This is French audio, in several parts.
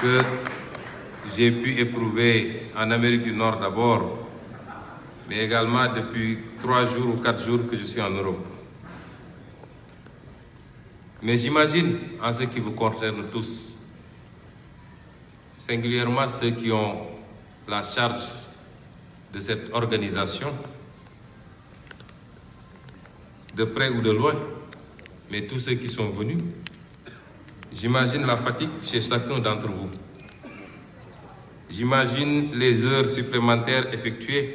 que j'ai pu éprouver en Amérique du Nord d'abord, mais également depuis 3 jours ou 4 jours que je suis en Europe. Mais j'imagine, en ce qui vous concerne tous, singulièrement ceux qui ont la charge de cette organisation, de près ou de loin, mais tous ceux qui sont venus, j'imagine la fatigue chez chacun d'entre vous. J'imagine les heures supplémentaires effectuées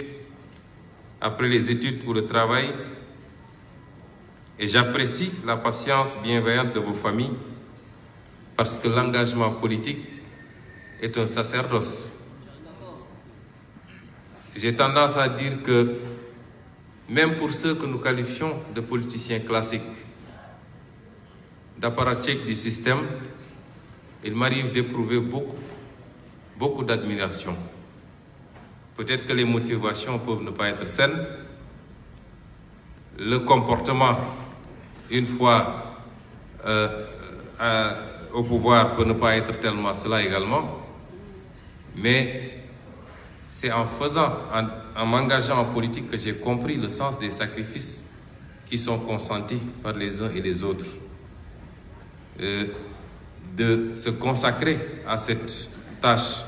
après les études ou le travail, et j'apprécie la patience bienveillante de vos familles parce que l'engagement politique est un sacerdoce. J'ai tendance à dire que même pour ceux que nous qualifions de politiciens classiques, d'apparatchiks du système, il m'arrive d'éprouver beaucoup d'admiration. Peut-être que les motivations peuvent ne pas être saines. Le comportement, une fois au pouvoir, peut ne pas être tellement cela également. Mais c'est en m'engageant en politique que j'ai compris le sens des sacrifices qui sont consentis par les uns et les autres. De se consacrer à cette tâche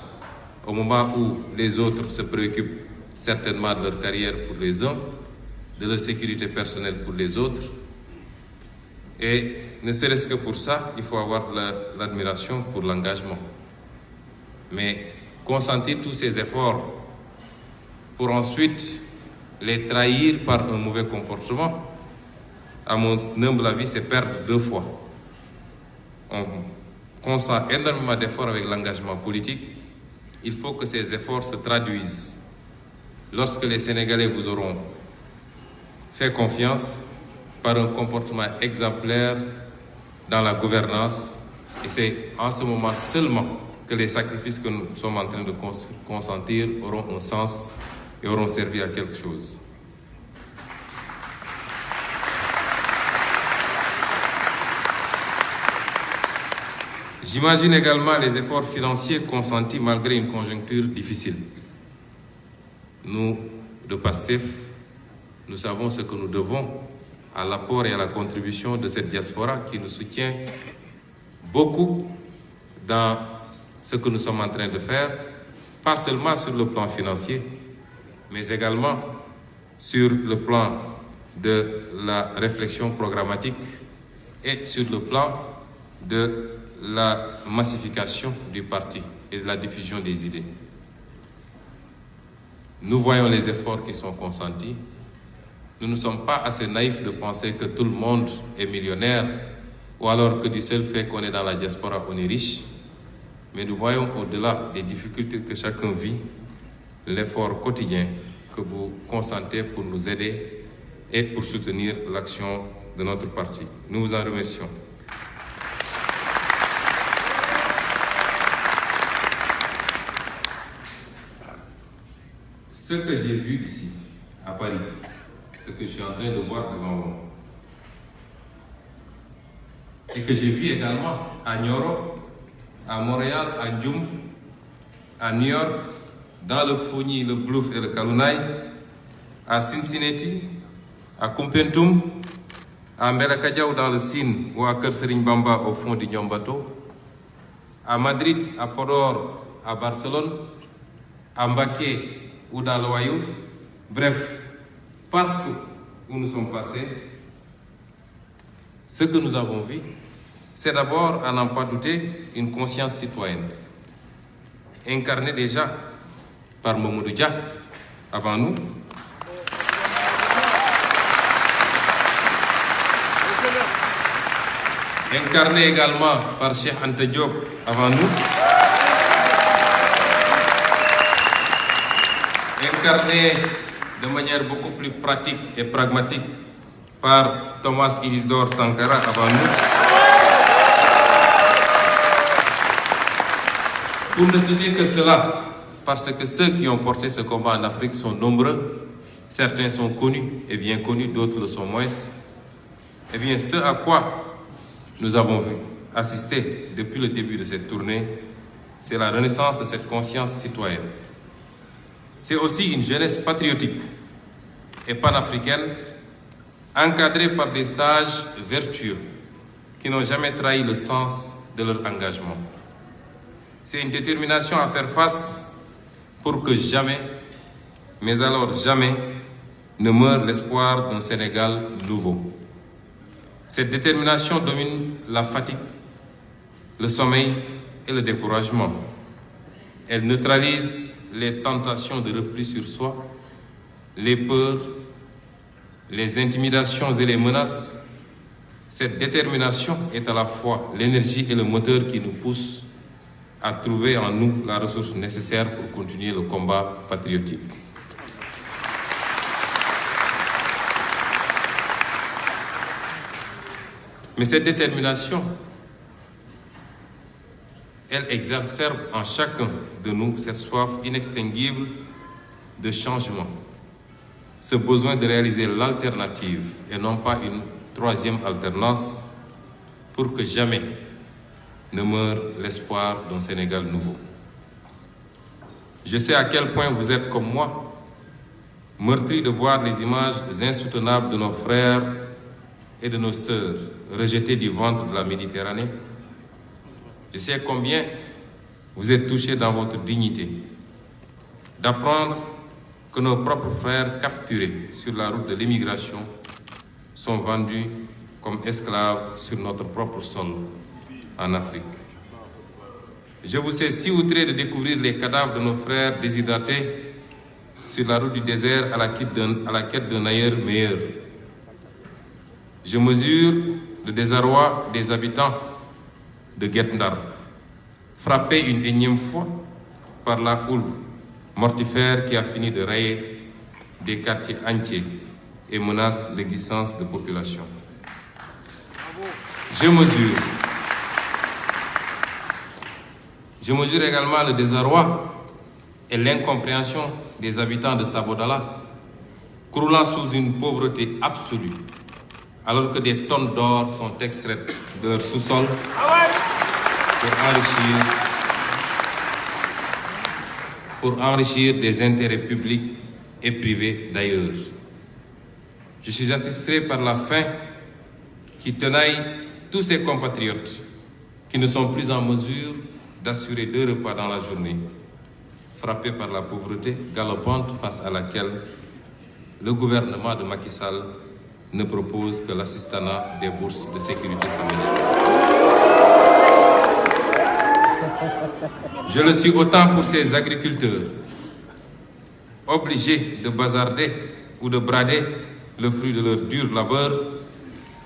au moment où les autres se préoccupent certainement de leur carrière pour les uns, de leur sécurité personnelle pour les autres. Et ne serait-ce que pour ça, il faut avoir de l'admiration pour l'engagement. Mais consentir tous ces efforts pour ensuite les trahir par un mauvais comportement, à mon humble avis, c'est perdre 2 fois. On consent énormément d'efforts avec l'engagement politique. Il faut que ces efforts se traduisent. Lorsque les Sénégalais vous auront fait confiance par un comportement exemplaire dans la gouvernance, et c'est en ce moment seulement que les sacrifices que nous sommes en train de consentir auront un sens et auront servi à quelque chose. J'imagine également les efforts financiers consentis malgré une conjoncture difficile. Nous, de PASTEF, nous savons ce que nous devons à l'apport et à la contribution de cette diaspora qui nous soutient beaucoup dans ce que nous sommes en train de faire, pas seulement sur le plan financier, mais également sur le plan de la réflexion programmatique et sur le plan de la massification du parti et de la diffusion des idées. Nous voyons les efforts qui sont consentis. Nous ne sommes pas assez naïfs de penser que tout le monde est millionnaire ou alors que du seul fait qu'on est dans la diaspora, on est riche. Mais nous voyons au-delà des difficultés que chacun vit, l'effort quotidien que vous consentez pour nous aider et pour soutenir l'action de notre parti. Nous vous en remercions. Ce que j'ai vu ici, à Paris, ce que je suis en train de voir devant moi, et que j'ai vu également à Nioro, à Montréal, à Djoum, à New York, dans le Fogny, le Bluff et le Kalunai, à Cincinnati, à Kumpentum, à Mbelakadiaou dans le Sine ou à Kersering Bamba au fond du Nyombato, à Madrid, à Podor, à Barcelone, à Mbaké ou dans l'Ohio, bref, partout où nous sommes passés, ce que nous avons vu, c'est d'abord, à n'en pas douter, une conscience citoyenne, incarnée déjà par Mamadou Dia avant nous, incarnée également par Cheikh Anta Diop avant nous, incarnée de manière beaucoup plus pratique et pragmatique par Thomas Isidore Sankara avant nous. Pour ne citer que cela, parce que ceux qui ont porté ce combat en Afrique sont nombreux, certains sont connus et bien connus, d'autres le sont moins. Eh bien, ce à quoi nous avons assisté depuis le début de cette tournée, c'est la renaissance de cette conscience citoyenne. C'est aussi une jeunesse patriotique et panafricaine encadrée par des sages vertueux qui n'ont jamais trahi le sens de leur engagement. C'est une détermination à faire face pour que jamais, mais alors jamais, ne meure l'espoir d'un Sénégal nouveau. Cette détermination domine la fatigue, le sommeil et le découragement. Elle neutralise les tentations de repli sur soi, les peurs, les intimidations et les menaces. Cette détermination est à la fois l'énergie et le moteur qui nous poussent à trouver en nous la ressource nécessaire pour continuer le combat patriotique. Mais cette détermination, elle exacerbe en chacun de nous cette soif inextinguible de changement, ce besoin de réaliser l'alternative et non pas une troisième alternance pour que jamais ne meure l'espoir d'un Sénégal nouveau. Je sais à quel point vous êtes comme moi, meurtris de voir les images insoutenables de nos frères et de nos sœurs rejetés du ventre de la Méditerranée. Je sais combien vous êtes touchés dans votre dignité d'apprendre que nos propres frères capturés sur la route de l'immigration sont vendus comme esclaves sur notre propre sol en Afrique. Je vous sais si outré de découvrir les cadavres de nos frères déshydratés sur la route du désert à la quête d'un ailleurs meilleur. Je mesure le désarroi des habitants de Guet-Ndar, frappés une énième fois par la houle mortifère qui a fini de rayer des quartiers entiers et menace l'existence de populations. Je mesure également le désarroi et l'incompréhension des habitants de Sabodala, croulant sous une pauvreté absolue, alors que des tonnes d'or sont extraites de leur sous-sol pour enrichir des intérêts publics et privés d'ailleurs. Je suis attristé par la faim qui tenaille tous ces compatriotes qui ne sont plus en mesure d'assurer 2 repas dans la journée, frappés par la pauvreté galopante face à laquelle le gouvernement de Macky Sall ne propose que l'assistanat des bourses de sécurité familiale. Je le suis autant pour ces agriculteurs, obligés de bazarder ou de brader le fruit de leur dur labeur,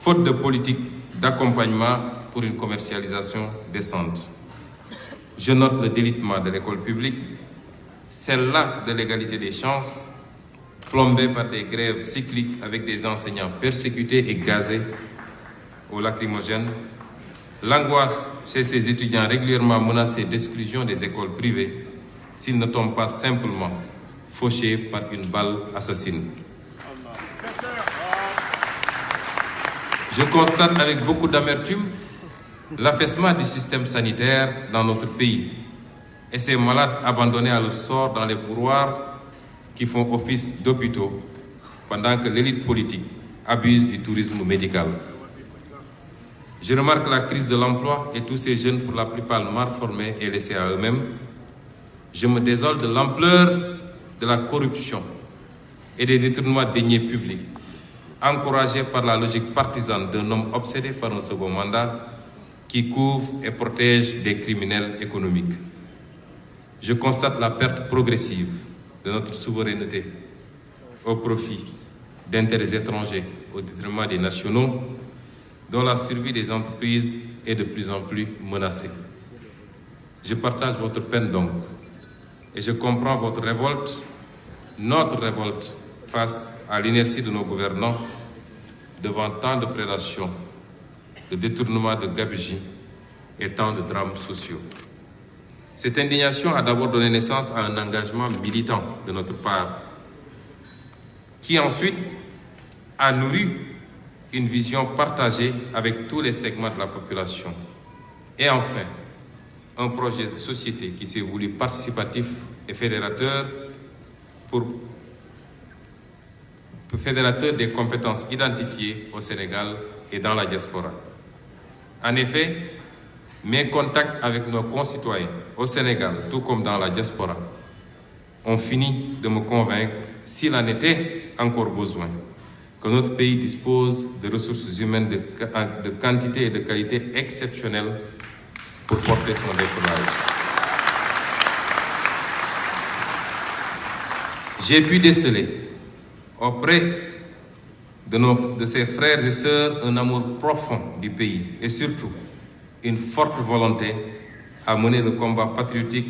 faute de politique d'accompagnement pour une commercialisation décente. Je note le délitement de l'école publique, celle-là de l'égalité des chances, plombée par des grèves cycliques avec des enseignants persécutés et gazés au lacrymogène, l'angoisse chez ces étudiants régulièrement menacés d'exclusion des écoles privées s'ils ne tombent pas simplement fauchés par une balle assassine. Je constate avec beaucoup d'amertume l'affaissement du système sanitaire dans notre pays et ces malades abandonnés à leur sort dans les couloirs qui font office d'hôpitaux pendant que l'élite politique abuse du tourisme médical. Je remarque la crise de l'emploi et tous ces jeunes, pour la plupart mal formés et laissés à eux-mêmes. Je me désole de l'ampleur de la corruption et des détournements de deniers publics, encouragés par la logique partisane d'un homme obsédé par un second mandat qui couvre et protège des criminels économiques. Je constate la perte progressive de notre souveraineté au profit d'intérêts étrangers au détriment des nationaux, dont la survie des entreprises est de plus en plus menacée. Je partage votre peine donc, et je comprends votre révolte, notre révolte, face à l'inertie de nos gouvernants devant tant de prédations, de détournements de gabegies et tant de drames sociaux. Cette indignation a d'abord donné naissance à un engagement militant de notre part, qui ensuite a nourri une vision partagée avec tous les segments de la population. Et enfin, un projet de société qui s'est voulu participatif et fédérateur fédérateur des compétences identifiées au Sénégal et dans la diaspora. En effet, mes contacts avec nos concitoyens au Sénégal, tout comme dans la diaspora, ont fini de me convaincre, s'il en était encore besoin, que notre pays dispose de ressources humaines de quantité et de qualité exceptionnelles pour porter son déploiement. J'ai pu déceler auprès de ses frères et sœurs un amour profond du pays et surtout une forte volonté à mener le combat patriotique,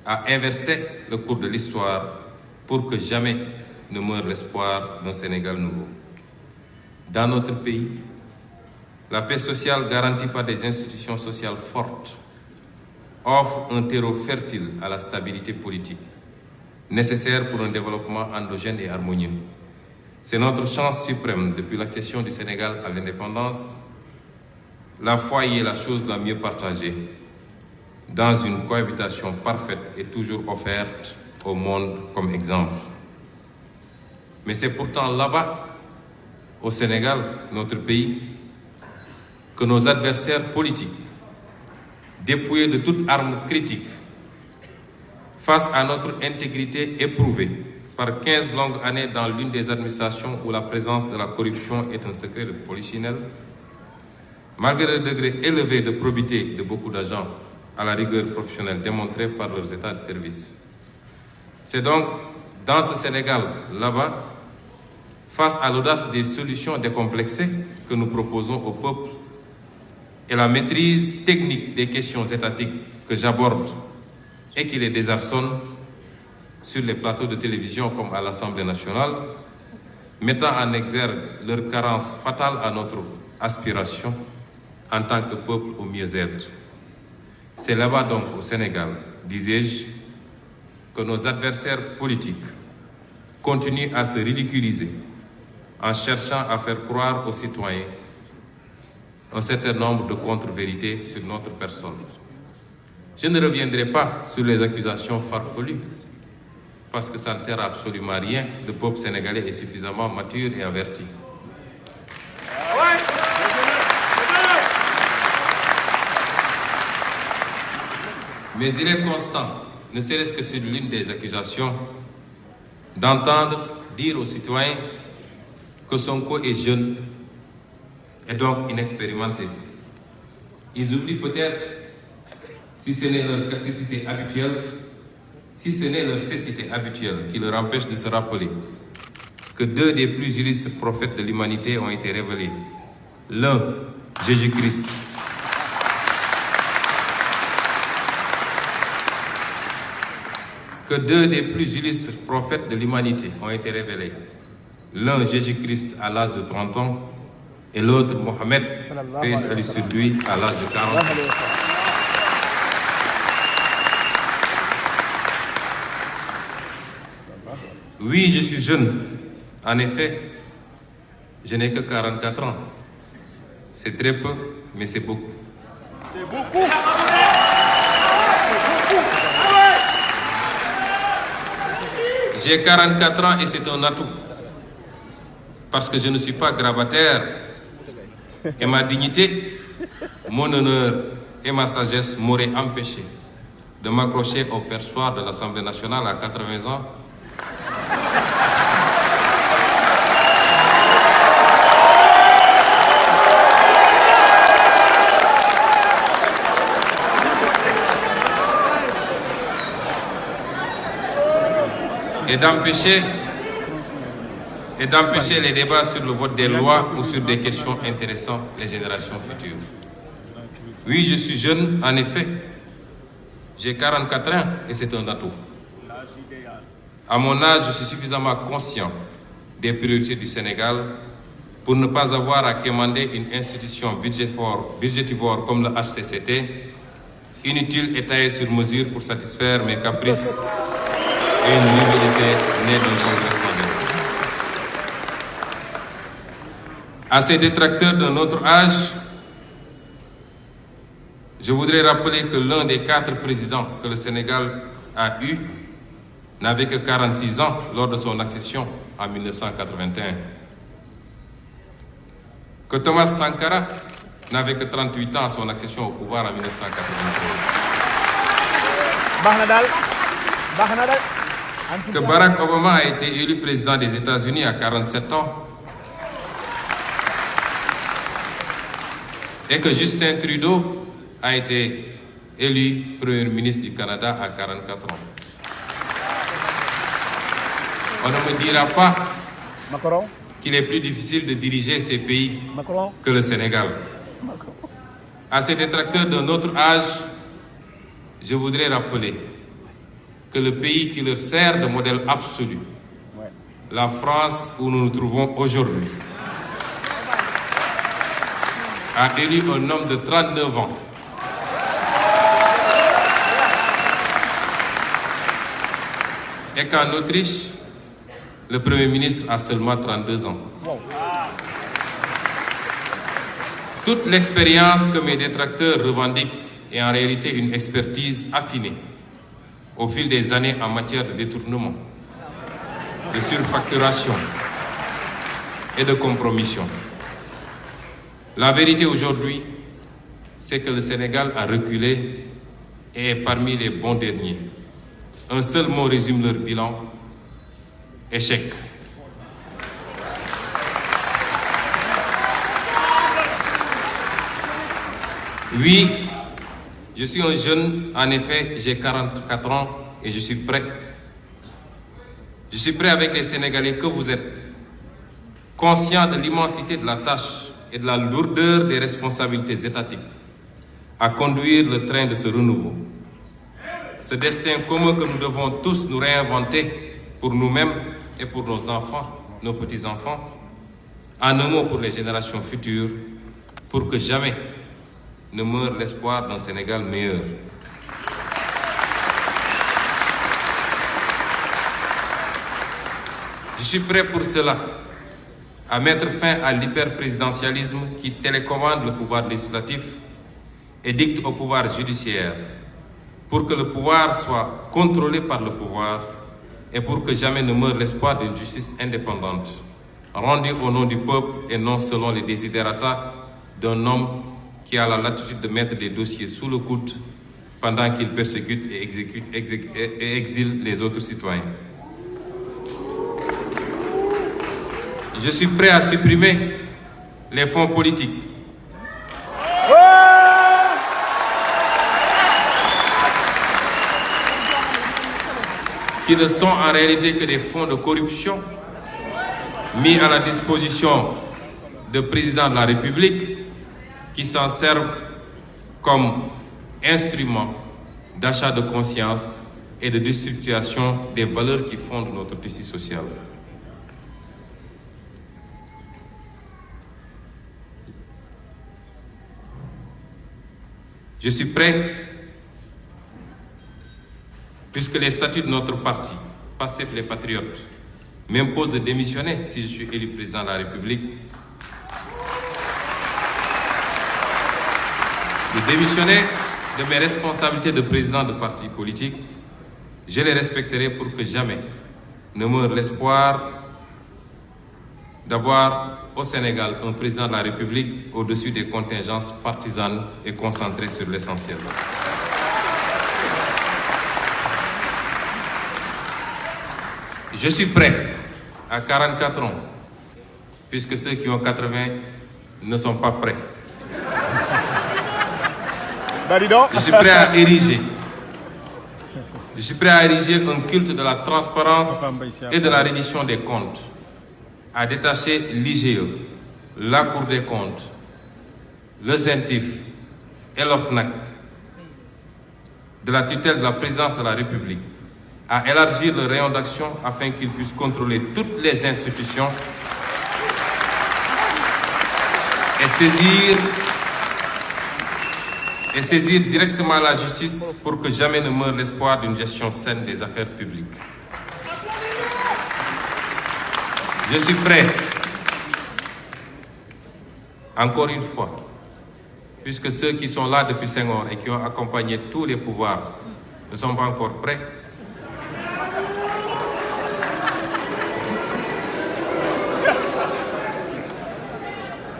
à inverser le cours de l'histoire pour que jamais ne meure l'espoir d'un Sénégal nouveau. Dans notre pays, la paix sociale garantie par des institutions sociales fortes offre un terreau fertile à la stabilité politique, nécessaire pour un développement endogène et harmonieux. C'est notre chance suprême depuis l'accession du Sénégal à l'indépendance. La foi y est la chose la mieux partagée, dans une cohabitation parfaite et toujours offerte au monde comme exemple. Mais c'est pourtant là-bas, au Sénégal, notre pays, que nos adversaires politiques, dépouillés de toute arme critique, face à notre intégrité éprouvée par 15 longues années dans l'une des administrations où la présence de la corruption est un secret de polichinelle, malgré le degré élevé de probité de beaucoup d'agents à la rigueur professionnelle démontrée par leurs états de service. C'est donc dans ce Sénégal, là-bas, face à l'audace des solutions décomplexées que nous proposons au peuple et la maîtrise technique des questions étatiques que j'aborde et qui les désarçonnent sur les plateaux de télévision comme à l'Assemblée nationale, mettant en exergue leur carence fatale à notre aspiration en tant que peuple au mieux-être. C'est là-bas donc, au Sénégal, disais-je, que nos adversaires politiques continuent à se ridiculiser en cherchant à faire croire aux citoyens un certain nombre de contre-vérités sur notre personne. Je ne reviendrai pas sur les accusations farfelues, parce que ça ne sert à absolument rien. Le peuple sénégalais est suffisamment mature et averti. Mais il est constant, ne serait-ce que sur l'une des accusations, d'entendre dire aux citoyens que Sonko est jeune et donc inexpérimenté. Ils oublient peut-être, si ce n'est leur cécité habituelle, qui leur empêche de se rappeler que deux des plus illustres prophètes de l'humanité ont été révélés. L'un, Jésus-Christ, que deux des plus illustres prophètes de l'humanité ont été révélés. L'un, Jésus-Christ, à l'âge de 30 ans, et l'autre, Mohamed, paix et salut sur lui, à l'âge de 40 ans. Oui, je suis jeune. En effet, je n'ai que 44 ans. C'est très peu, mais c'est beaucoup. C'est beaucoup. J'ai 44 ans et c'est un atout. Parce que je ne suis pas grabataire. Et ma dignité, mon honneur et ma sagesse m'auraient empêché de m'accrocher au perchoir de l'Assemblée nationale à 80 ans. Et d'empêcher les débats sur le vote des lois ou sur des questions intéressant les générations futures. Oui, je suis jeune, en effet. J'ai 44 ans et c'est un atout. À mon âge, je suis suffisamment conscient des priorités du Sénégal pour ne pas avoir à quémander une institution budgétivore comme le HCCT, inutile et taillée sur mesure pour satisfaire mes caprices et une rivalité née d'un congrès sans dette. À ces détracteurs d'un autre âge, Je voudrais rappeler que l'un des 4 présidents que le Sénégal a eu n'avait que 46 ans lors de son accession en 1981. Que Thomas Sankara n'avait que 38 ans à son accession au pouvoir en 1993. Que Barack Obama a été élu président des États-Unis à 47 ans. Et que Justin Trudeau a été élu Premier ministre du Canada à 44 ans. On ne me dira pas qu'il est plus difficile de diriger ces pays que le Sénégal. À ces détracteurs d'un autre âge, je voudrais rappeler que le pays qui leur sert de modèle absolu, la France où nous nous trouvons aujourd'hui, a élu un homme de 39 ans. Et qu'en Autriche, le Premier ministre a seulement 32 ans. Toute l'expérience que mes détracteurs revendiquent est en réalité une expertise affinée au fil des années en matière de détournement, de surfacturation et de compromission. La vérité aujourd'hui, c'est que le Sénégal a reculé et est parmi les bons derniers. Un seul mot résume leur bilan: échec. Oui, je suis un jeune, en effet, j'ai 44 ans et je suis prêt. Je suis prêt avec les Sénégalais que vous êtes, conscients de l'immensité de la tâche et de la lourdeur des responsabilités étatiques, à conduire le train de ce renouveau. Ce destin commun que nous devons tous nous réinventer pour nous-mêmes et pour nos enfants, nos petits-enfants, en un mot pour les générations futures, pour que jamais ne meure l'espoir d'un Sénégal meilleur. Je suis prêt pour cela, à mettre fin à l'hyperprésidentialisme qui télécommande le pouvoir législatif et dicte au pouvoir judiciaire, pour que le pouvoir soit contrôlé par le pouvoir et pour que jamais ne meure l'espoir d'une justice indépendante, rendue au nom du peuple et non selon les desiderata d'un homme qui a la latitude de mettre des dossiers sous le coude pendant qu'il persécute et exile les autres citoyens. Je suis prêt à supprimer les fonds politiques. Qui ne sont en réalité que des fonds de corruption mis à la disposition du président de la République qui s'en servent comme instrument d'achat de conscience et de destructuration des valeurs qui fondent notre tissu social. Je suis prêt, puisque les statuts de notre parti, PASTEF les Patriotes, m'imposent de démissionner si je suis élu président de la République. De démissionner de mes responsabilités de président de parti politique, je les respecterai pour que jamais ne meure l'espoir d'avoir au Sénégal un président de la République au-dessus des contingences partisanes et concentré sur l'essentiel. Je suis prêt à 44 ans, puisque ceux qui ont 80 ne sont pas prêts. Je suis prêt à ériger. Je suis prêt à ériger un culte de la transparence et de la reddition des comptes, à détacher l'IGE, la Cour des comptes, le CENTIF et l'OFNAC de la tutelle de la présidence de la République, à élargir le rayon d'action afin qu'ils puissent contrôler toutes les institutions et saisir directement la justice pour que jamais ne meure l'espoir d'une gestion saine des affaires publiques. Je suis prêt, encore une fois, puisque ceux qui sont là depuis 5 ans et qui ont accompagné tous les pouvoirs ne sont pas encore prêts.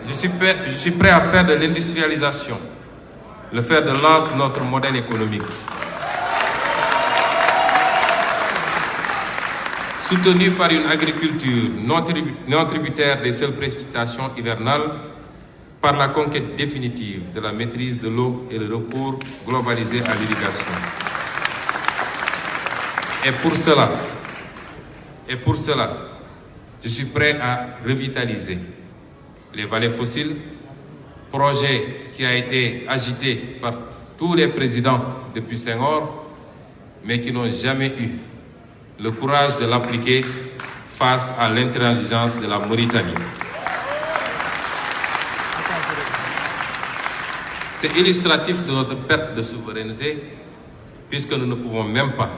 Je suis prêt à faire de l'industrialisation le fer de lance de notre modèle économique. Soutenu par une agriculture non tributaire des seules précipitations hivernales, par la conquête définitive de la maîtrise de l'eau et le recours globalisé à l'irrigation. Et pour cela, je suis prêt à revitaliser les vallées fossiles, projet qui a été agité par tous les présidents depuis Senghor, mais qui n'ont jamais eu le courage de l'appliquer face à l'intransigeance de la Mauritanie. C'est illustratif de notre perte de souveraineté, puisque nous ne pouvons même pas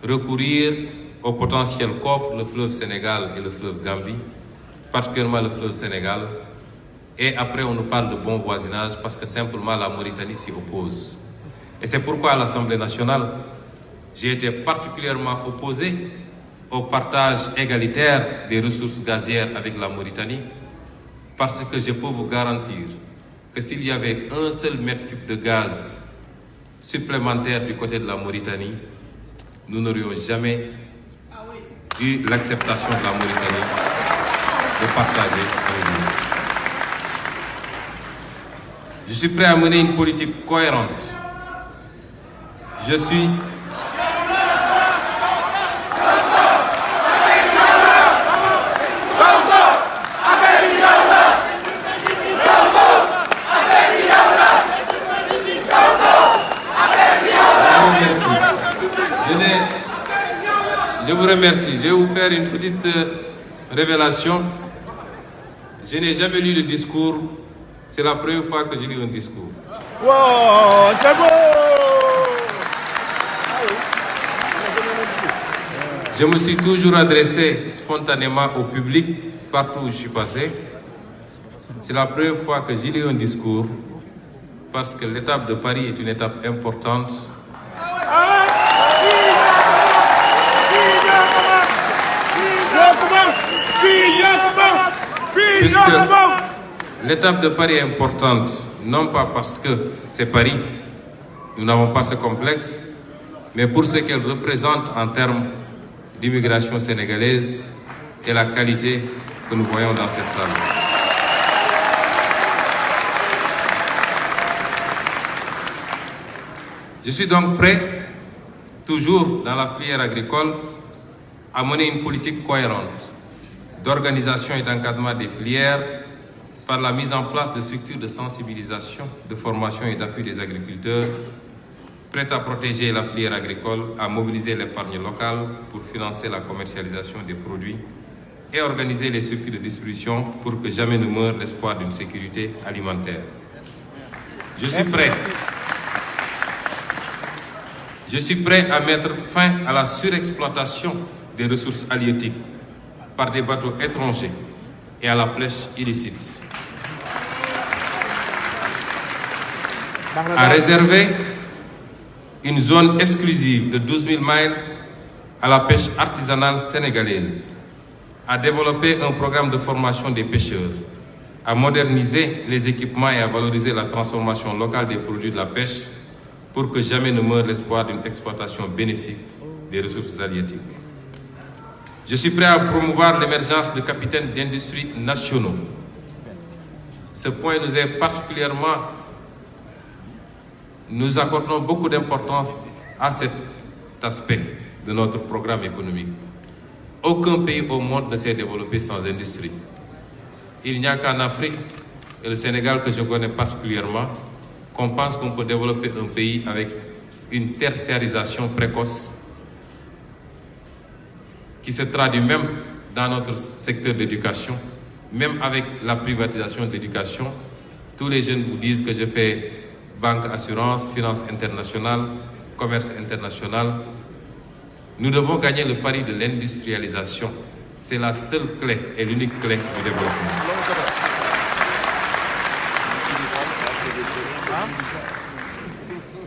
recourir au potentiel qu'offrent le fleuve Sénégal et le fleuve Gambie, particulièrement le fleuve Sénégal. Et après, on nous parle de bon voisinage parce que simplement la Mauritanie s'y oppose. Et c'est pourquoi à l'Assemblée nationale, j'ai été particulièrement opposé au partage égalitaire des ressources gazières avec la Mauritanie, parce que je peux vous garantir que s'il y avait un seul mètre cube de gaz supplémentaire du côté de la Mauritanie, nous n'aurions jamais eu l'acceptation de la Mauritanie de partager avec nous. Je suis prêt à mener une politique cohérente. Je suis Je vous remercie. Je vais vous faire une petite révélation. Je n'ai jamais lu le discours. C'est la première fois que je lis un discours. Wow, c'est beau! Je me suis toujours adressé spontanément au public, partout où je suis passé. C'est la première fois que je lis un discours, parce que l'étape de Paris est une étape importante. Puisque l'étape de Paris est importante, non pas parce que c'est Paris, nous n'avons pas ce complexe, mais pour ce qu'elle représente en termes d'immigration sénégalaise et la qualité que nous voyons dans cette salle. Je suis donc prêt, toujours dans la filière agricole, à mener une politique cohérente d'organisation et d'encadrement des filières par la mise en place de structures de sensibilisation, de formation et d'appui des agriculteurs, prêtes à protéger la filière agricole, à mobiliser l'épargne locale pour financer la commercialisation des produits et organiser les circuits de distribution pour que jamais ne meure l'espoir d'une sécurité alimentaire. Je suis prêt à mettre fin à la surexploitation des ressources halieutiques par des bateaux étrangers et à la pêche illicite. À réserver une zone exclusive de 12 000 miles à la pêche artisanale sénégalaise, à développer un programme de formation des pêcheurs, à moderniser les équipements et à valoriser la transformation locale des produits de la pêche pour que jamais ne meure l'espoir d'une exploitation bénéfique des ressources halieutiques. Je suis prêt à promouvoir l'émergence de capitaines d'industrie nationaux. Ce point nous est particulièrement... Nous accordons beaucoup d'importance à cet aspect de notre programme économique. Aucun pays au monde ne s'est développé sans industrie. Il n'y a qu'en Afrique, et le Sénégal que je connais particulièrement, qu'on pense qu'on peut développer un pays avec une tertiarisation précoce qui se traduit même dans notre secteur d'éducation, même avec la privatisation de l'éducation. Tous les jeunes vous disent que je fais banque, assurance, finance internationale, commerce international. Nous devons gagner le pari de l'industrialisation. C'est la seule clé et l'unique clé du développement.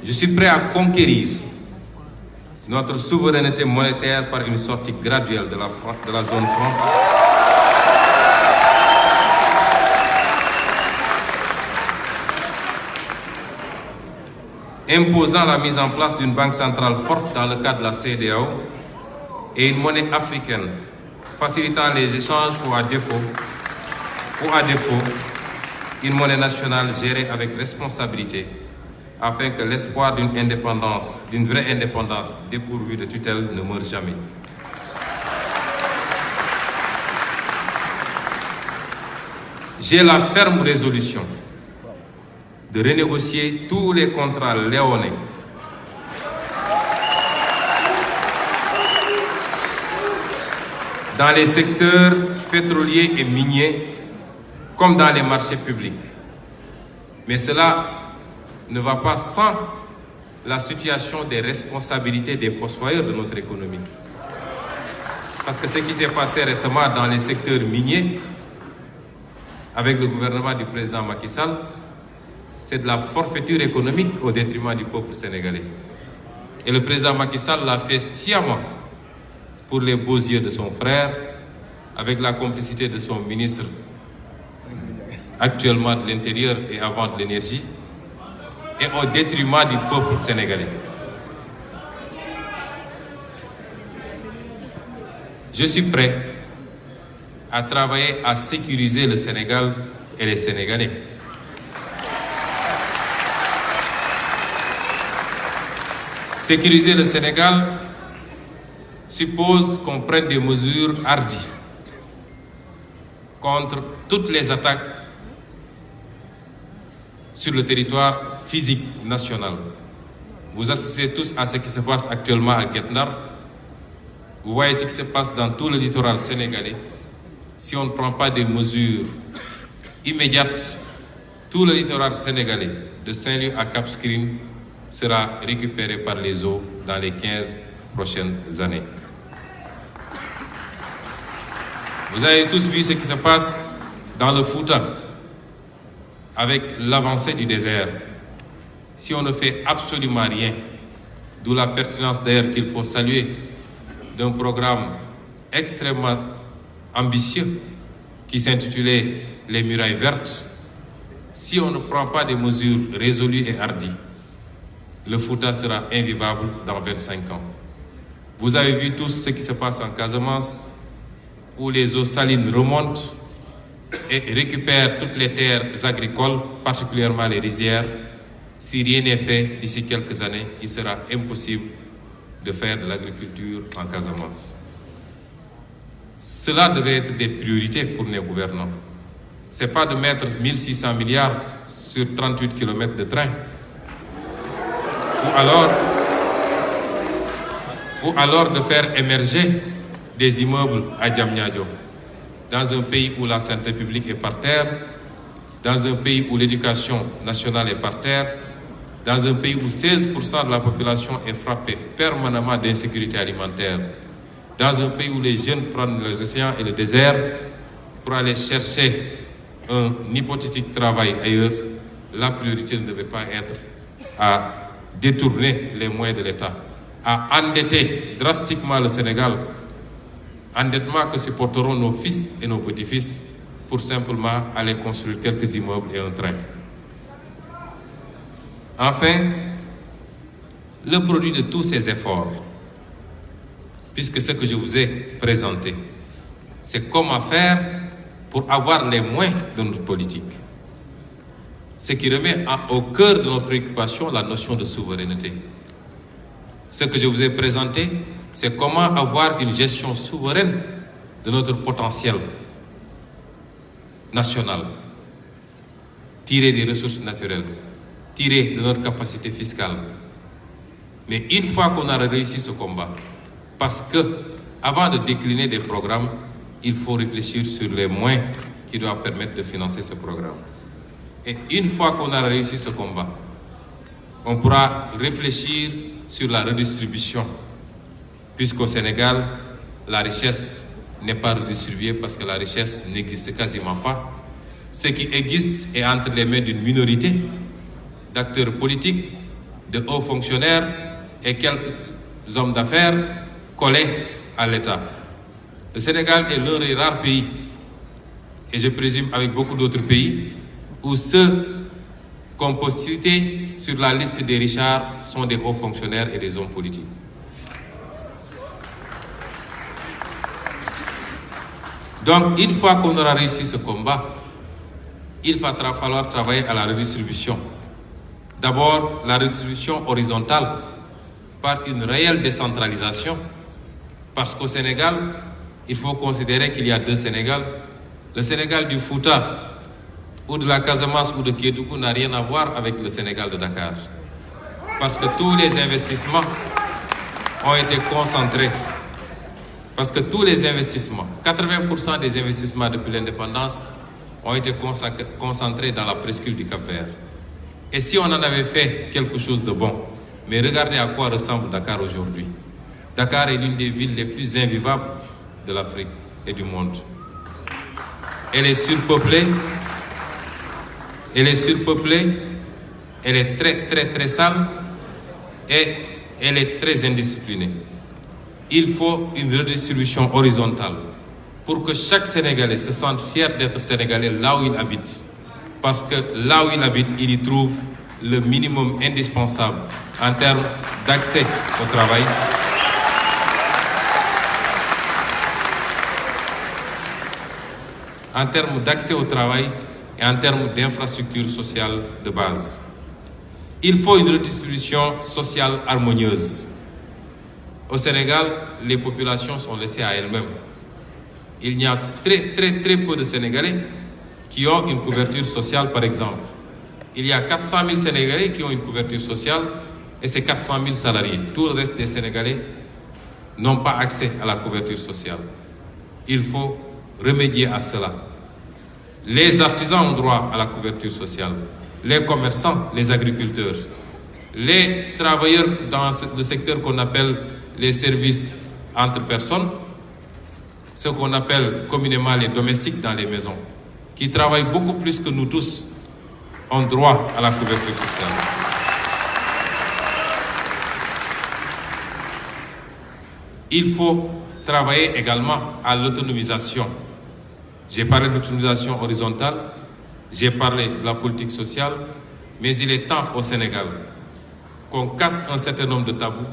Je suis prêt à conquérir notre souveraineté monétaire par une sortie graduelle de la zone franc. Imposant la mise en place d'une banque centrale forte dans le cadre de la CEDEAO et une monnaie africaine facilitant les échanges ou à défaut, une monnaie nationale gérée avec responsabilité afin que l'espoir d'une indépendance, d'une vraie indépendance dépourvue de tutelle ne meure jamais. J'ai la ferme résolution de renégocier tous les contrats léonins dans les secteurs pétroliers et miniers comme dans les marchés publics. Mais cela ne va pas sans la situation des responsabilités des fossoyeurs de notre économie. Parce que ce qui s'est passé récemment dans les secteurs miniers, avec le gouvernement du président Macky Sall, c'est de la forfaiture économique au détriment du peuple sénégalais. Et le président Macky Sall l'a fait sciemment pour les beaux yeux de son frère, avec la complicité de son ministre actuellement de l'Intérieur et avant de l'Énergie, et au détriment du peuple sénégalais. Je suis prêt à travailler à sécuriser le Sénégal et les Sénégalais. Sécuriser le Sénégal suppose qu'on prenne des mesures hardies contre toutes les attaques sur le territoire physique national. Vous assistez tous à ce qui se passe actuellement à Guet-Ndar. Vous voyez ce qui se passe dans tout le littoral sénégalais. Si on ne prend pas des mesures immédiates, tout le littoral sénégalais, de Saint-Louis à Cap Skirring, sera récupéré par les eaux dans les 15 prochaines années. Vous avez tous vu ce qui se passe dans le Fouta, avec l'avancée du désert. Si on ne fait absolument rien, d'où la pertinence d'ailleurs qu'il faut saluer d'un programme extrêmement ambitieux qui s'intitulait Les Murailles Vertes, si on ne prend pas des mesures résolues et hardies, le Fouta sera invivable dans 25 ans. Vous avez vu tous ce qui se passe en Casamance, où les eaux salines remontent et récupèrent toutes les terres agricoles, particulièrement les rizières. Si rien n'est fait d'ici quelques années, il sera impossible de faire de l'agriculture en Casamance. Cela devait être des priorités pour nos gouvernants. Ce n'est pas de mettre 1600 milliards sur 38 km de train. Ou alors de faire émerger des immeubles à Diamniadio, dans un pays où la santé publique est par terre, dans un pays où l'éducation nationale est par terre, dans un pays où 16% de la population est frappée permanemment d'insécurité alimentaire, dans un pays où les jeunes prennent les océans et le désert pour aller chercher un hypothétique travail ailleurs. La priorité ne devait pas être à détourner les moyens de l'État, à endetter drastiquement le Sénégal, endettement que supporteront nos fils et nos petits-fils pour simplement aller construire quelques immeubles et un train. Enfin, le produit de tous ces efforts, puisque ce que je vous ai présenté, c'est comment faire pour avoir les moyens de notre politique. Ce qui remet au cœur de nos préoccupations la notion de souveraineté. Ce que je vous ai présenté, c'est comment avoir une gestion souveraine de notre potentiel national, tiré des ressources naturelles, tiré de notre capacité fiscale. Mais une fois qu'on a réussi ce combat, parce que avant de décliner des programmes, il faut réfléchir sur les moyens qui doivent permettre de financer ce programme. Et une fois qu'on a réussi ce combat, on pourra réfléchir sur la redistribution, puisqu'au Sénégal, la richesse n'est pas redistribuée parce que la richesse n'existe quasiment pas. Ce qui existe est entre les mains d'une minorité d'acteurs politiques, de hauts fonctionnaires et quelques hommes d'affaires collés à l'État. Le Sénégal est l'un des rares pays, et je présume avec beaucoup d'autres pays, où ceux qu'on peut citer sur la liste des richards sont des hauts fonctionnaires et des hommes politiques. Donc, une fois qu'on aura réussi ce combat, il va falloir travailler à la redistribution. D'abord, la redistribution horizontale par une réelle décentralisation, parce qu'au Sénégal, il faut considérer qu'il y a deux Sénégal. Le Sénégal du Fouta, ou de la Casamance ou de Kédougou n'a rien à voir avec le Sénégal de Dakar. Parce que tous les investissements ont été concentrés. Parce que tous les investissements, 80% des investissements depuis l'indépendance ont été concentrés dans la presqu'île du Cap-Vert. Et si on en avait fait quelque chose de bon, mais regardez à quoi ressemble Dakar aujourd'hui. Dakar est l'une des villes les plus invivables de l'Afrique et du monde. Elle est surpeuplée, elle est très sale et elle est très indisciplinée. Il faut une redistribution horizontale pour que chaque Sénégalais se sente fier d'être Sénégalais là où il habite. Parce que là où il habite, il y trouve le minimum indispensable en termes d'accès au travail, et en termes d'infrastructures sociales de base. Il faut une redistribution sociale harmonieuse. Au Sénégal, les populations sont laissées à elles-mêmes. Il y a très peu de Sénégalais qui ont une couverture sociale, par exemple. Il y a 400 000 Sénégalais qui ont une couverture sociale et c'est 400 000 salariés. Tout le reste des Sénégalais n'ont pas accès à la couverture sociale. Il faut remédier à cela. Les artisans ont droit à la couverture sociale. Les commerçants, les agriculteurs, les travailleurs dans le secteur qu'on appelle les services entre personnes, ce qu'on appelle communément les domestiques dans les maisons, qui travaillent beaucoup plus que nous tous, ont droit à la couverture sociale. Il faut travailler également à l'autonomisation. J'ai parlé de l'autonomisation horizontale, j'ai parlé de la politique sociale, mais il est temps au Sénégal qu'on casse un certain nombre de tabous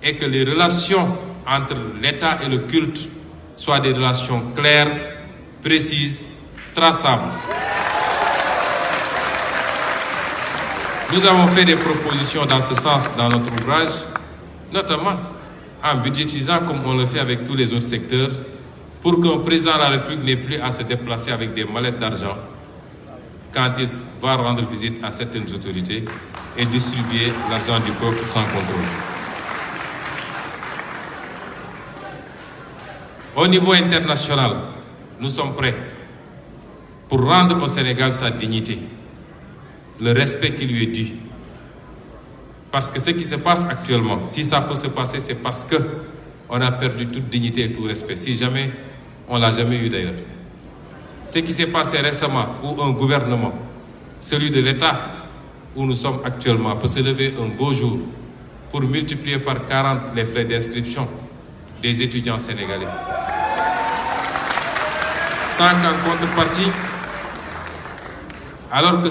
et que les relations entre l'État et le culte soient des relations claires, précises, traçables. Nous avons fait des propositions dans ce sens dans notre ouvrage, notamment en budgétisant comme on le fait avec tous les autres secteurs, pour qu'un président de la République n'ait plus à se déplacer avec des mallettes d'argent quand il va rendre visite à certaines autorités et distribuer l'argent du peuple sans contrôle. Au niveau international, nous sommes prêts pour rendre au Sénégal sa dignité, le respect qui lui est dû. Parce que ce qui se passe actuellement, si ça peut se passer, c'est parce qu'on a perdu toute dignité et tout respect. Si jamais, on ne l'a jamais eu d'ailleurs. Ce qui s'est passé récemment, où un gouvernement, celui de l'État, où nous sommes actuellement, peut se lever un beau jour pour multiplier par 40 les frais d'inscription des étudiants sénégalais. Sans qu'en contrepartie, alors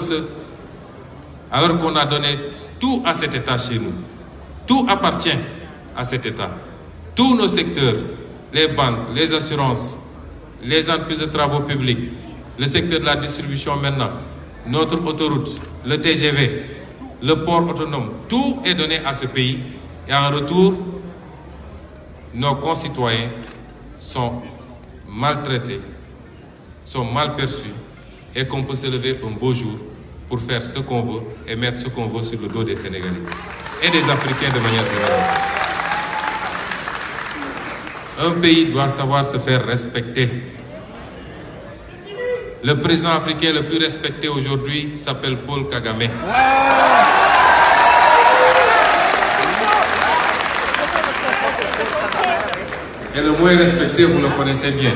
qu'on a donné tout à cet État chez nous, tout appartient à cet État. Tous nos secteurs, les banques, les assurances, les entreprises de travaux publics, le secteur de la distribution maintenant, notre autoroute, le TGV, le port autonome, tout est donné à ce pays. Et en retour, nos concitoyens sont maltraités, sont mal perçus, et qu'on peut se lever un beau jour pour faire ce qu'on veut et mettre ce qu'on veut sur le dos des Sénégalais et des Africains de manière générale. Un pays doit savoir se faire respecter. Le président africain le plus respecté aujourd'hui s'appelle Paul Kagame. Et le moins respecté, vous le connaissez bien.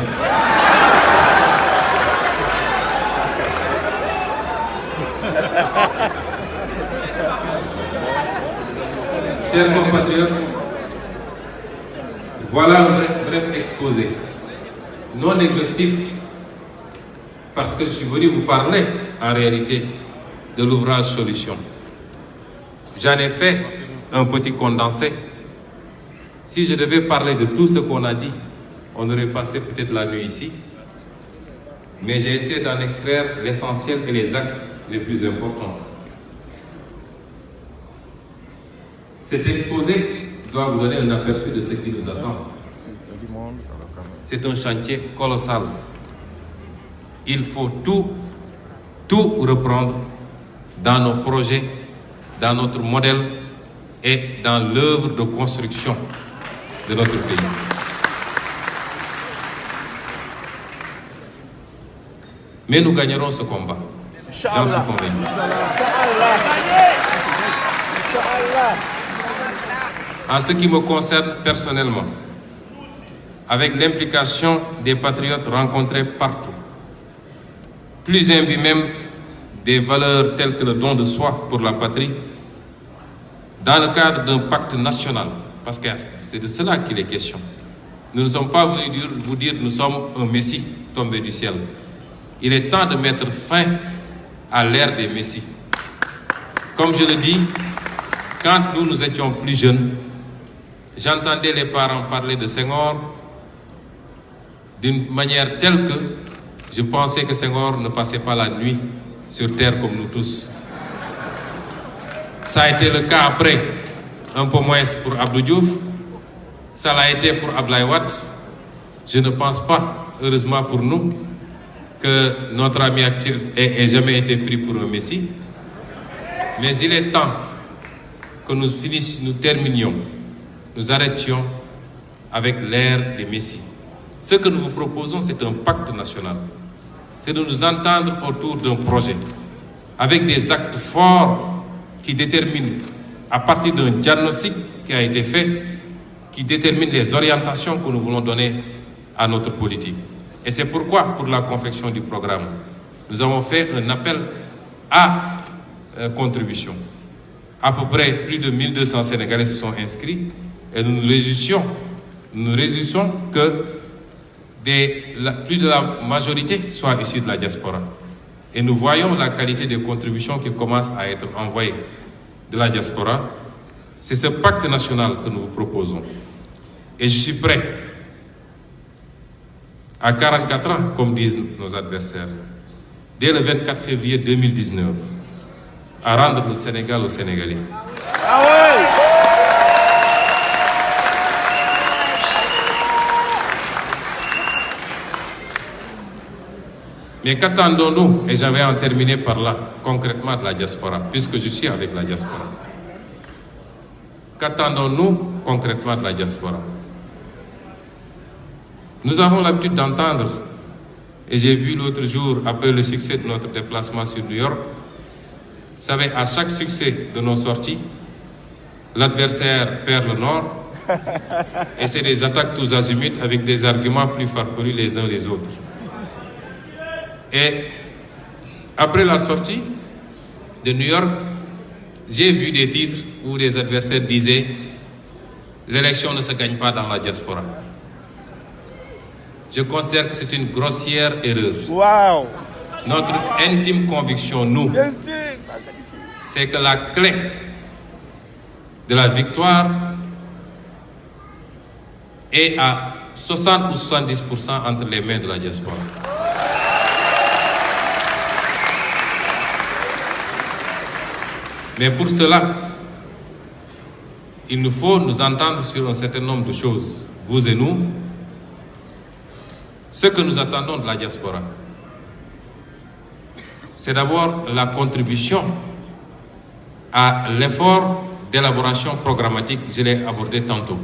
Chers compatriotes, voilà un bref exposé, non exhaustif, parce que je suis venu vous parler, en réalité, de l'ouvrage Solution. J'en ai fait un petit condensé. Si je devais parler de tout ce qu'on a dit, on aurait passé peut-être la nuit ici. Mais j'ai essayé d'en extraire l'essentiel et les axes les plus importants. Cet exposé doit vous donner un aperçu de ce qui nous attend. C'est un chantier colossal. Il faut tout reprendre dans nos projets, dans notre modèle et dans l'œuvre de construction de notre pays. Mais nous gagnerons ce combat. J'en suis convaincu. En ce qui me concerne personnellement, avec l'implication des patriotes rencontrés partout, plus imbus même des valeurs telles que le don de soi pour la patrie, dans le cadre d'un pacte national, parce que c'est de cela qu'il est question. Nous ne sommes pas venus vous dire nous sommes un messie tombé du ciel. Il est temps de mettre fin à l'ère des messies. Comme je le dis, quand nous étions plus jeunes, j'entendais les parents parler de Senghor d'une manière telle que je pensais que Senghor ne passait pas la nuit sur terre comme nous tous. Ça a été le cas après, un peu moins pour Abdou Diouf, ça l'a été pour Abdoulaye Wade. Je ne pense pas, heureusement pour nous, que notre ami actuel ait jamais été pris pour un messie. Mais il est temps que nous terminions, nous arrêtions avec l'ère des messies. Ce que nous vous proposons, c'est un pacte national. C'est de nous entendre autour d'un projet, avec des actes forts qui déterminent, à partir d'un diagnostic qui a été fait, qui détermine les orientations que nous voulons donner à notre politique. Et c'est pourquoi, pour la confection du programme, nous avons fait un appel à contribution. À peu près plus de 1200 Sénégalais se sont inscrits et nous nous réjouissons que plus de la majorité soit issue de la diaspora. Et nous voyons la qualité des contributions qui commencent à être envoyées de la diaspora. C'est ce pacte national que nous vous proposons. Et je suis prêt, à 44 ans, comme disent nos adversaires, dès le 24 février 2019, à rendre le Sénégal aux Sénégalais. Ah ouais! Mais qu'attendons-nous? Et j'avais en terminé par là, concrètement de la diaspora, puisque je suis avec la diaspora. Qu'attendons-nous concrètement de la diaspora? Nous avons l'habitude d'entendre, et j'ai vu l'autre jour, après le succès de notre déplacement sur New York, vous savez, à chaque succès de nos sorties, l'adversaire perd le nord, et c'est des attaques tous azimuts avec des arguments plus farfelus les uns les autres. Et après la sortie de New York, j'ai vu des titres où des adversaires disaient « L'élection ne se gagne pas dans la diaspora ». Je considère que c'est une grossière erreur. Wow! Notre intime conviction, nous, c'est que la clé de la victoire est à 60 ou 70% entre les mains de la diaspora. Mais pour cela, il nous faut nous entendre sur un certain nombre de choses, vous et nous. Ce que nous attendons de la diaspora, c'est d'abord la contribution à l'effort d'élaboration programmatique, je l'ai abordé tantôt.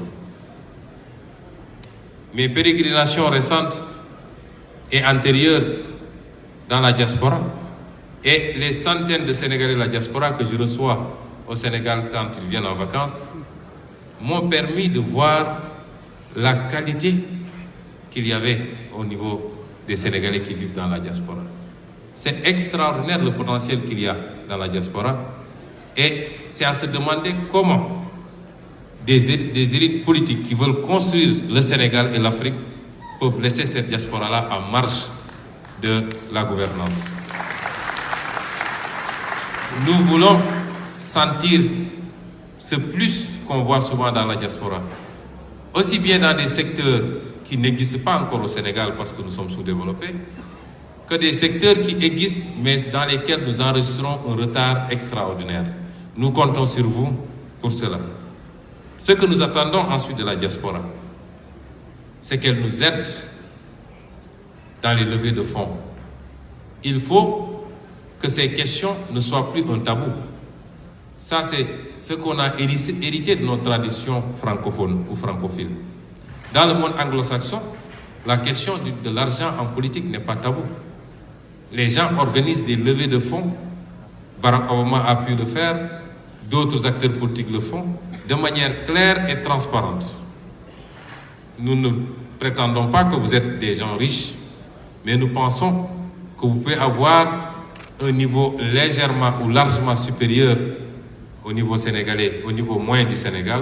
Mes pérégrinations récentes et antérieures dans la diaspora et les centaines de Sénégalais de la diaspora que je reçois au Sénégal quand ils viennent en vacances m'ont permis de voir la qualité qu'il y avait au niveau des Sénégalais qui vivent dans la diaspora. C'est extraordinaire le potentiel qu'il y a dans la diaspora et c'est à se demander comment des élites politiques qui veulent construire le Sénégal et l'Afrique peuvent laisser cette diaspora-là en marge de la gouvernance. Nous voulons sentir ce plus qu'on voit souvent dans la diaspora, aussi bien dans des secteurs qui n'existent pas encore au Sénégal parce que nous sommes sous-développés, que des secteurs qui existent mais dans lesquels nous enregistrons un retard extraordinaire. Nous comptons sur vous pour cela. Ce que nous attendons ensuite de la diaspora, c'est qu'elle nous aide dans les levées de fonds. Il faut que ces questions ne soient plus un tabou. Ça, c'est ce qu'on a hérité de nos traditions francophones ou francophiles. Dans le monde anglo-saxon, la question de l'argent en politique n'est pas tabou. Les gens organisent des levées de fonds. Barack Obama a pu le faire, d'autres acteurs politiques le font, de manière claire et transparente. Nous ne prétendons pas que vous êtes des gens riches, mais nous pensons que vous pouvez avoir un niveau légèrement ou largement supérieur au niveau sénégalais, au niveau moyen du Sénégal,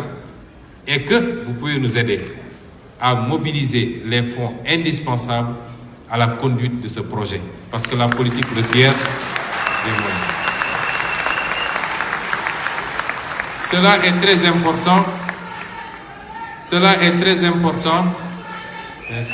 et que vous pouvez nous aider à mobiliser les fonds indispensables à la conduite de ce projet, parce que la politique requiert des moyens. Cela est très important. Cela est très important. Merci.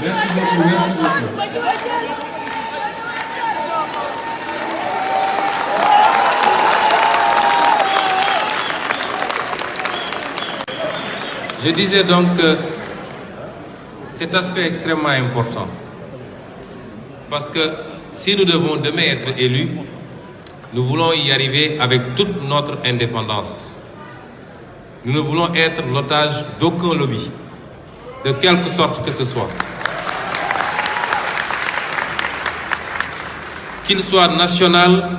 Merci beaucoup, merci beaucoup. Je disais donc que cet aspect est extrêmement important. Parce que si nous devons demain être élus, nous voulons y arriver avec toute notre indépendance. Nous ne voulons être l'otage d'aucun lobby, de quelque sorte que ce soit. Qu'il soit national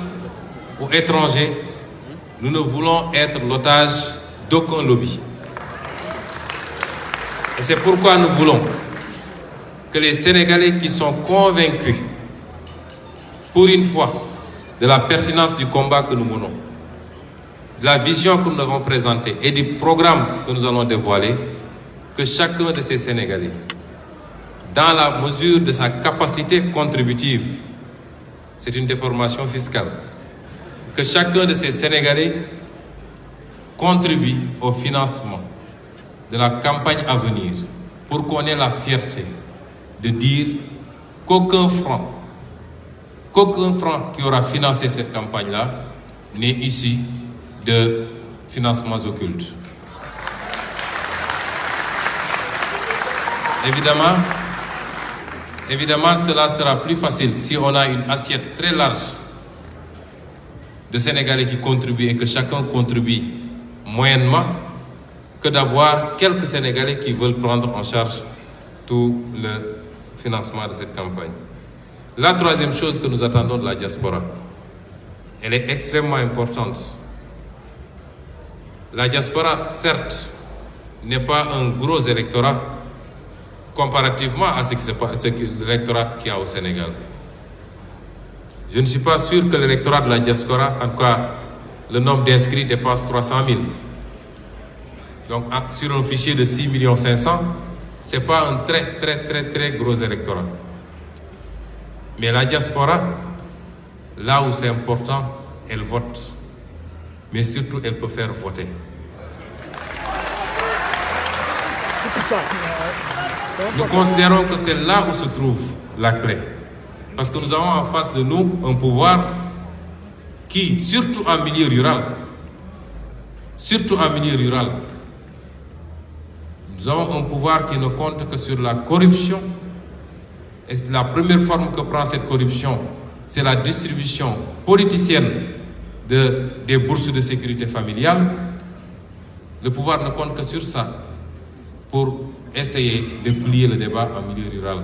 ou étranger, nous ne voulons être l'otage d'aucun lobby. Et c'est pourquoi nous voulons que les Sénégalais qui sont convaincus, pour une fois, de la pertinence du combat que nous menons, de la vision que nous avons présentée et du programme que nous allons dévoiler, que chacun de ces Sénégalais, dans la mesure de sa capacité contributive, c'est une déformation fiscale, que chacun de ces Sénégalais contribue au financement de la campagne à venir pour qu'on ait la fierté de dire qu'aucun franc qui aura financé cette campagne-là n'est issu de financements occultes. Évidemment, cela sera plus facile si on a une assiette très large de Sénégalais qui contribuent et que chacun contribue moyennement, que d'avoir quelques Sénégalais qui veulent prendre en charge tout le financement de cette campagne. La troisième chose que nous attendons de la diaspora, elle est extrêmement importante. La diaspora, certes, n'est pas un gros électorat comparativement à l'électorat qu'il y a au Sénégal. Je ne suis pas sûr que l'électorat de la diaspora, en tout cas, le nombre d'inscrits dépasse 300 000. Donc, sur un fichier de 6 500 000, ce n'est pas un très gros électorat. Mais la diaspora, là où c'est important, elle vote. Mais surtout, elle peut faire voter. Nous considérons que c'est là où se trouve la clé. Parce que nous avons en face de nous un pouvoir qui, surtout en milieu rural, Nous avons un pouvoir qui ne compte que sur la corruption. Et la première forme que prend cette corruption, c'est la distribution politicienne des bourses de sécurité familiale. Le pouvoir ne compte que sur ça pour essayer de plier le débat en milieu rural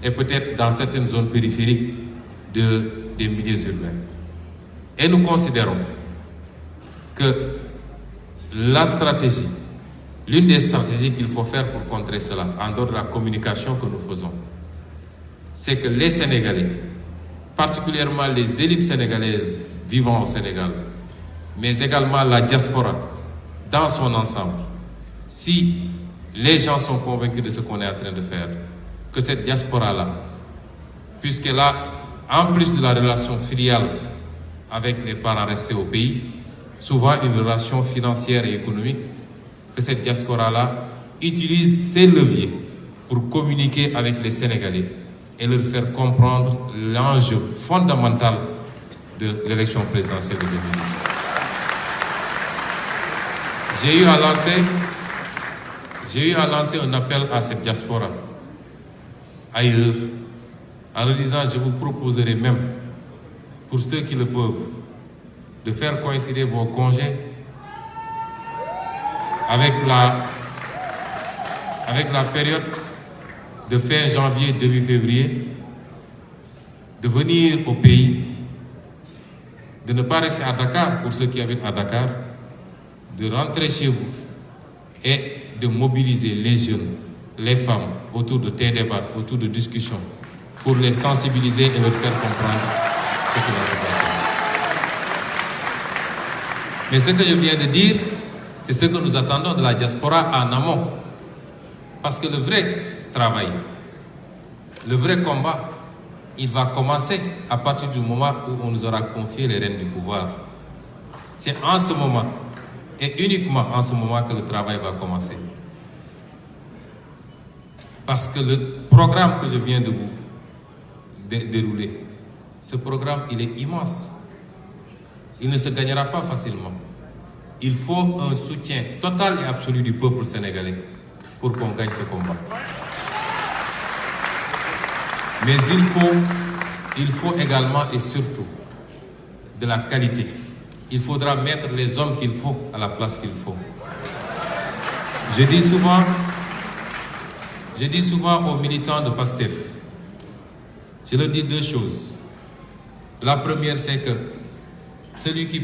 et peut-être dans certaines zones périphériques des milieux urbains. Et nous considérons que l'une des stratégies qu'il faut faire pour contrer cela, en dehors de la communication que nous faisons, c'est que les Sénégalais, particulièrement les élites sénégalaises vivant au Sénégal, mais également la diaspora dans son ensemble, si les gens sont convaincus de ce qu'on est en train de faire, que cette diaspora-là, puisqu'elle a, en plus de la relation filiale avec les parents restés au pays, souvent une relation financière et économique, que cette diaspora-là utilise ses leviers pour communiquer avec les Sénégalais et leur faire comprendre l'enjeu fondamental de l'élection présidentielle de 2018. J'ai eu à lancer un appel à cette diaspora ailleurs, en leur disant, je vous proposerai même, pour ceux qui le peuvent, de faire coïncider vos congés avec la période de fin janvier, début février, de venir au pays, de ne pas rester à Dakar pour ceux qui habitent à Dakar, de rentrer chez vous et de mobiliser les jeunes, les femmes autour de tes débats, autour de discussions, pour les sensibiliser et leur faire comprendre ce qui va se passer. Mais ce que je viens de dire, c'est ce que nous attendons de la diaspora en amont. Parce que le vrai travail, le vrai combat, il va commencer à partir du moment où on nous aura confié les rênes du pouvoir. C'est en ce moment, et uniquement en ce moment, que le travail va commencer. Parce que le programme que je viens de vous dérouler, ce programme, il est immense. Il ne se gagnera pas facilement. Il faut un soutien total et absolu du peuple sénégalais pour qu'on gagne ce combat. Mais il faut également et surtout de la qualité. Il faudra mettre les hommes qu'il faut à la place qu'il faut. Je dis souvent aux militants de PASTEF, je leur dis deux choses. La première, c'est que celui qui